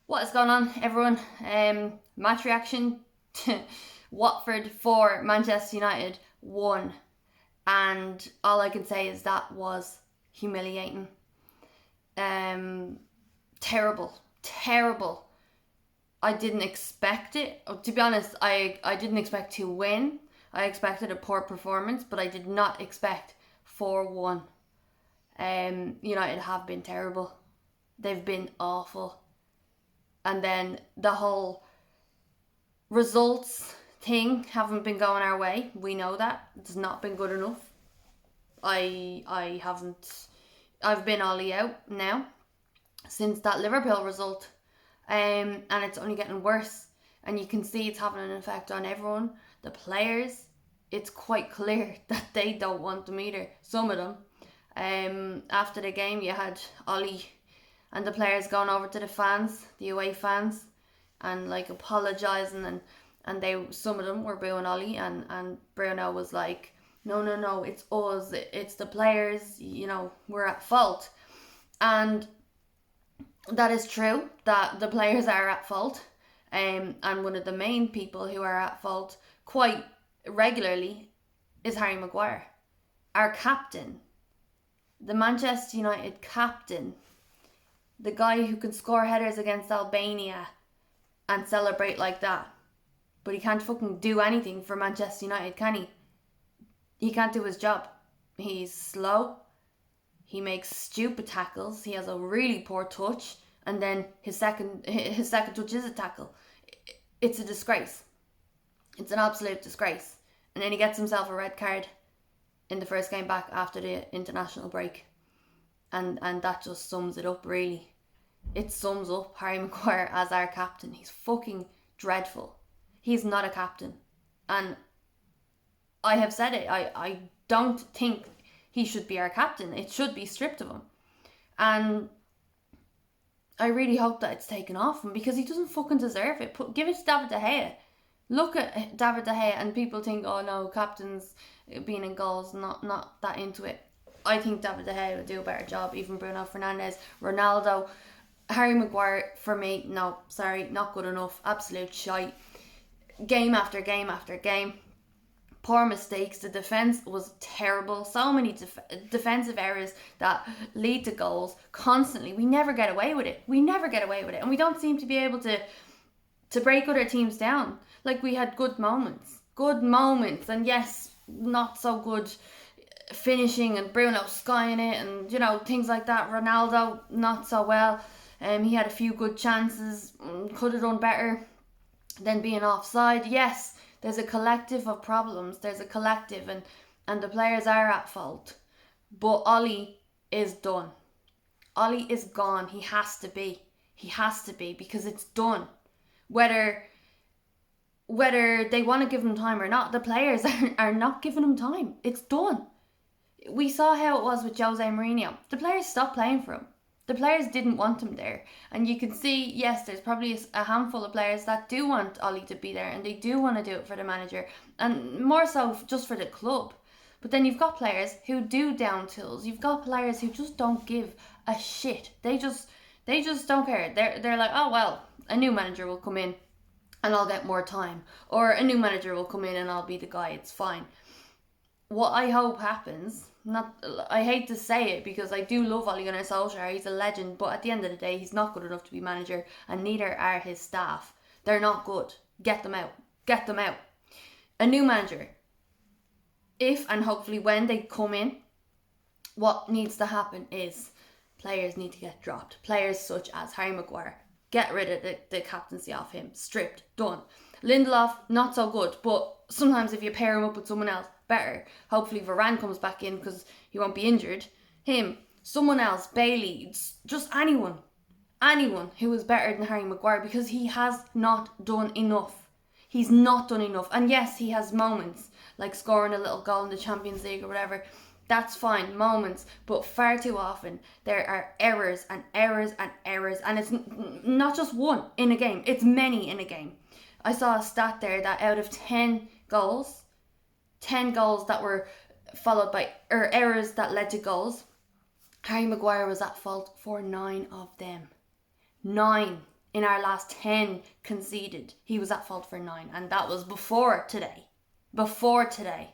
What is going on, everyone? Match reaction to Watford 4, Manchester United 1. And all I can say is that was humiliating. Terrible. Terrible. I didn't expect it. To be honest, I didn't expect to win. I expected a poor performance, but I did not expect 4-1. United have been terrible. They've been awful. And then the whole results thing haven't been going our way. We know that. It's not been good enough. I haven't. I've been Ollie out now since that Liverpool result. And it's only getting worse. And you can see it's having an effect on everyone. The players, it's quite clear that they don't want them either. Some of them. After the game, you had Ollie and the players going over to the fans, the away fans, and like apologising, and some of them were booing Ollie, and Bruno was like, no, it's us, it's the players, we're at fault. And that is true, that the players are at fault, and one of the main people who are at fault quite regularly is Harry Maguire, our captain, the Manchester United captain, the guy who can score headers against Albania and celebrate like that. But he can't fucking do anything for Manchester United, can he? He can't do his job. He's slow. He makes stupid tackles. He has a really poor touch. And then his second touch is a tackle. It's a disgrace. It's an absolute disgrace. And then he gets himself a red card in the first game back after the international break. And that just sums it up, really. It sums up Harry Maguire as our captain. He's fucking dreadful. He's not a captain. And I have said it. I don't think he should be our captain. It should be stripped of him. And I really hope that it's taken off him, because he doesn't fucking deserve it. Give it to David De Gea. Look at David De Gea and people think, oh no, captains being in goals, not that into it. I think David De Gea would do a better job. Even Bruno Fernandes, Ronaldo, Harry Maguire, for me, no, sorry, not good enough. Absolute shite. Game after game after game. Poor mistakes. The defence was terrible. So many defensive errors that lead to goals constantly. We never get away with it. And we don't seem to be able to break other teams down. Like, we had good moments. And yes, not so good finishing, and Bruno skying it, and things like that. Ronaldo not so well. He had a few good chances, could have done better than being offside. Yes, there's a collective of problems. There's a collective, and the players are at fault. But Ollie is done. Ollie is gone. He has to be, because it's done. Whether they want to give him time or not, the players are not giving him time. It's done. We saw how it was with Jose Mourinho. The players stopped playing for him. The players didn't want him there. And you can see, yes, there's probably a handful of players that do want Ollie to be there, and they do want to do it for the manager, and more so just for the club. But then you've got players who do down tools. You've got players who just don't give a shit. They just don't care. They're like, oh well, a new manager will come in and I'll get more time. Or a new manager will come in and I'll be the guy. It's fine. What I hope happens, I hate to say it because I do love Ole Gunnar Solskjaer, he's a legend, but at the end of the day, he's not good enough to be manager, and neither are his staff. They're not good. Get them out. A new manager, if and hopefully when they come in, what needs to happen is players need to get dropped. Players such as Harry Maguire, get rid of the captaincy off him, stripped, done. Lindelof, not so good, but sometimes if you pair him up with someone else, better. Hopefully Varane comes back in because he won't be injured. Him, someone else, Bailey, just anyone who is better than Harry Maguire, because he has not done enough. He's not done enough. And yes, he has moments like scoring a little goal in the Champions League or whatever. That's fine, moments, but far too often there are errors, and it's not just one in a game, it's many in a game. I saw a stat there that out of 10 goals that were followed by errors that led to goals, Harry Maguire was at fault for 9 of them. 9. in our last 10 conceded, he was at fault for 9. And that was before today. Before today.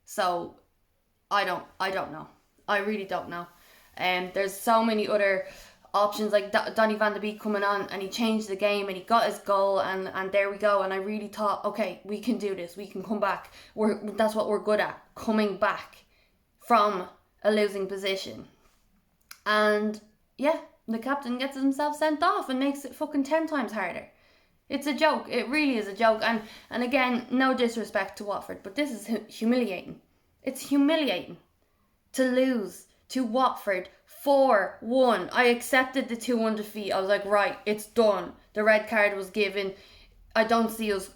So, I don't know. I really don't know. There's so many other options, like Donny van de Beek coming on, and he changed the game and he got his goal, and there we go. And I really thought, okay, we can do this, we can come back. That's what we're good at, coming back from a losing position. And yeah, the captain gets himself sent off and makes it fucking 10 times harder. It's a joke. It really is a joke. And again, no disrespect to Watford, but this is humiliating. It's humiliating to lose to Watford 4-1. I accepted the 2-1 defeat. I was like, right, it's done. The red card was given. I don't see us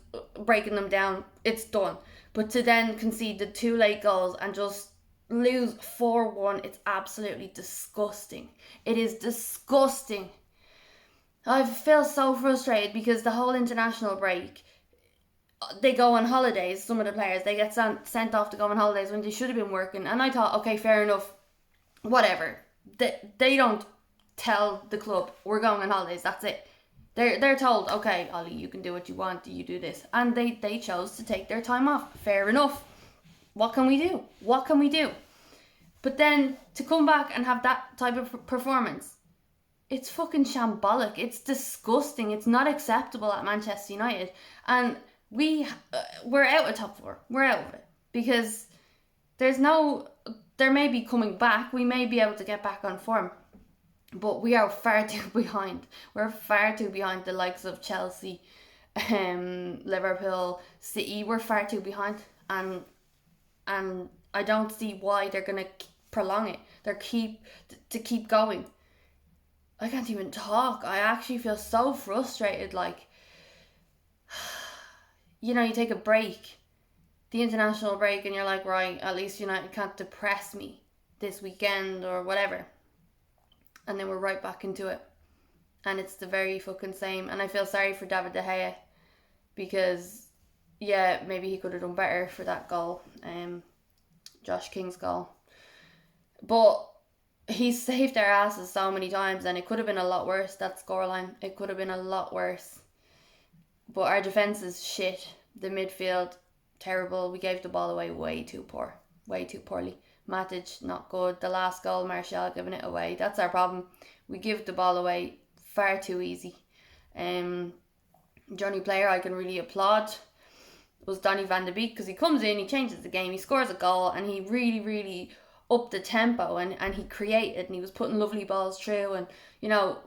breaking them down. It's done. But to then concede the 2 late goals and just lose 4-1, it's absolutely disgusting. It is disgusting. I feel so frustrated because the whole international break, they go on holidays. Some of the players, they get sent off to go on holidays when they should have been working. And I thought, okay, fair enough, whatever. They don't tell the club, we're going on holidays, that's it. They're told, okay, Ollie, you can do what you want, you do this. And they chose to take their time off. Fair enough. What can we do? What can we do? But then to come back and have that type of performance, it's fucking shambolic. It's disgusting. It's not acceptable at Manchester United. And we're out of top 4. We're out of it. Because there may be coming back. We may be able to get back on form. But we are far too behind. We're far too behind the likes of Chelsea, Liverpool, City. We're far too behind. And I don't see why they're going to prolong it. To keep going. I can't even talk. I actually feel so frustrated. Like, you know, you take a break, the international break, and you're like, right, at least United can't depress me this weekend or whatever. And then we're right back into it. And it's the very fucking same. And I feel sorry for David De Gea because, yeah, maybe he could have done better for that goal. Josh King's goal. But he's saved our asses so many times, and it could have been a lot worse, that scoreline. It could have been a lot worse. But our defence is shit. The midfield, terrible. We gave the ball away way too poorly. Matic, not good. The last goal, Martial giving it away. That's our problem. We give the ball away far too easy. The only player I can really applaud was Donny van de Beek, because he comes in, he changes the game, he scores a goal, and he really, really upped the tempo, and he created, and he was putting lovely balls through. And, you know,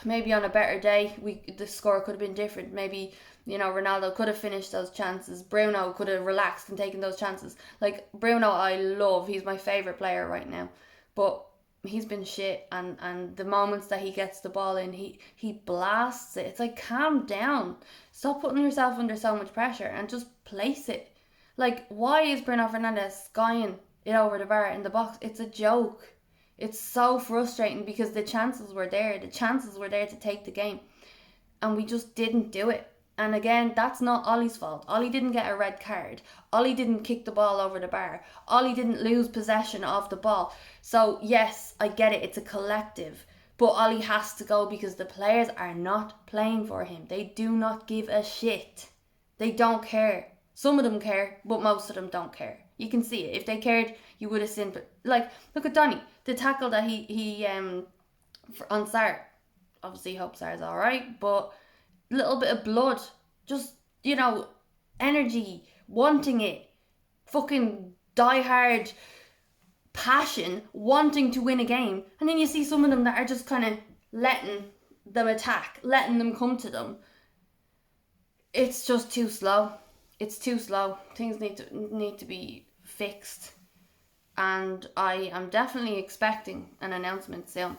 maybe on a better day the score could have been different. Maybe, you know, Ronaldo could have finished those chances. Bruno could have relaxed and taken those chances. Like, Bruno I love, he's my favourite player right now, but he's been shit. And the moments that he gets the ball in, he blasts it. It's like, calm down, stop putting yourself under so much pressure and just place it. Like, why is Bruno Fernandes skying it over the bar in the box? It's a joke. It's so frustrating because the chances were there. The chances were there to take the game, and we just didn't do it. And again, that's not Ollie's fault. Ollie didn't get a red card. Ollie didn't kick the ball over the bar. Ollie didn't lose possession of the ball. So yes, I get it. It's a collective. But Ollie has to go because the players are not playing for him. They do not give a shit. They don't care. Some of them care, but most of them don't care. You can see it. If they cared, you would have seen. But like, look at Donny, the tackle that he on Sarr. Obviously, hope Sarr's all right, but a little bit of blood, just, you know, energy, wanting it, fucking diehard passion, wanting to win a game, and then you see some of them that are just kind of letting them attack, letting them come to them. It's just too slow. It's too slow. Things need to be fixed. And I am definitely expecting an announcement soon.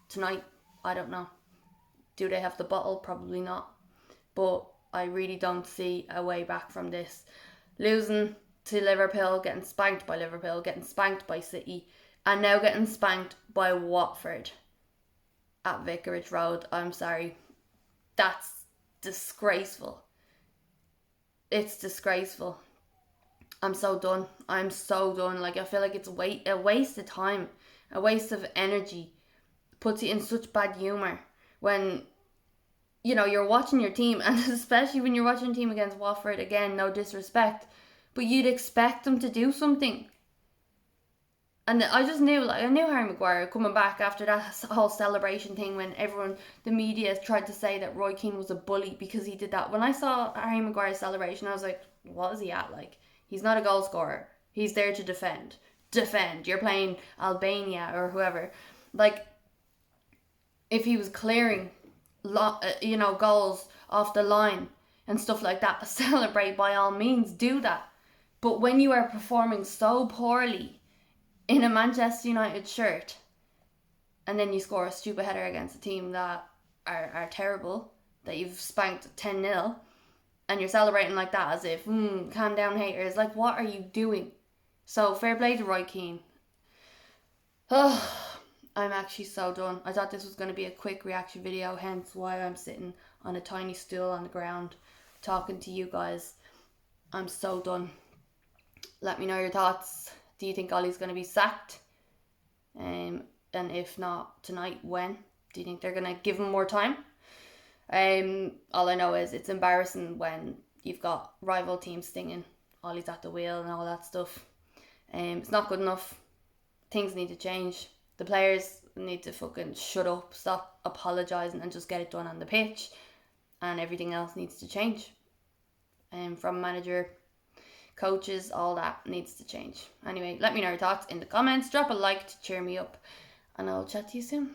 Tonight, I don't know. Do they have the bottle? Probably not. But I really don't see a way back from this. Losing to Liverpool, getting spanked by Liverpool, getting spanked by City, and now getting spanked by Watford at Vicarage Road. I'm sorry. That's disgraceful. It's disgraceful. I'm so done. Like, I feel like it's a waste of time, a waste of energy. Puts you in such bad humour when you know, you're watching your team, and especially when you're watching a team against Watford, again, no disrespect, but you'd expect them to do something. And I just knew, like, I knew Harry Maguire coming back after that whole celebration thing when everyone, the media tried to say that Roy Keane was a bully because he did that. When I saw Harry Maguire's celebration, I was like, what is he at? Like, he's not a goal scorer. He's there to defend. Defend. You're playing Albania or whoever. Like, if he was clearing, goals off the line and stuff like that, celebrate by all means, do that. But when you are performing so poorly in a Manchester United shirt, and then you score a stupid header against a team that are terrible, that you've spanked 10-0, and you're celebrating like that as if, calm down haters, like, what are you doing? So fair play to Roy Keane. Oh, I'm actually so done. I thought this was going to be a quick reaction video, hence why I'm sitting on a tiny stool on the ground talking to you guys. I'm so done. Let me know your thoughts. Do you think Ollie's going to be sacked? And if not tonight, when? Do you think they're going to give him more time? All I know is it's embarrassing when you've got rival teams stinging Ollie's at the wheel and all that stuff. It's not good enough. Things need to change. The players need to fucking shut up, stop apologising and just get it done on the pitch. And everything else needs to change. From manager, coaches, all that needs to change. Anyway, let me know your thoughts in the comments. Drop a like to cheer me up. And I'll chat to you soon.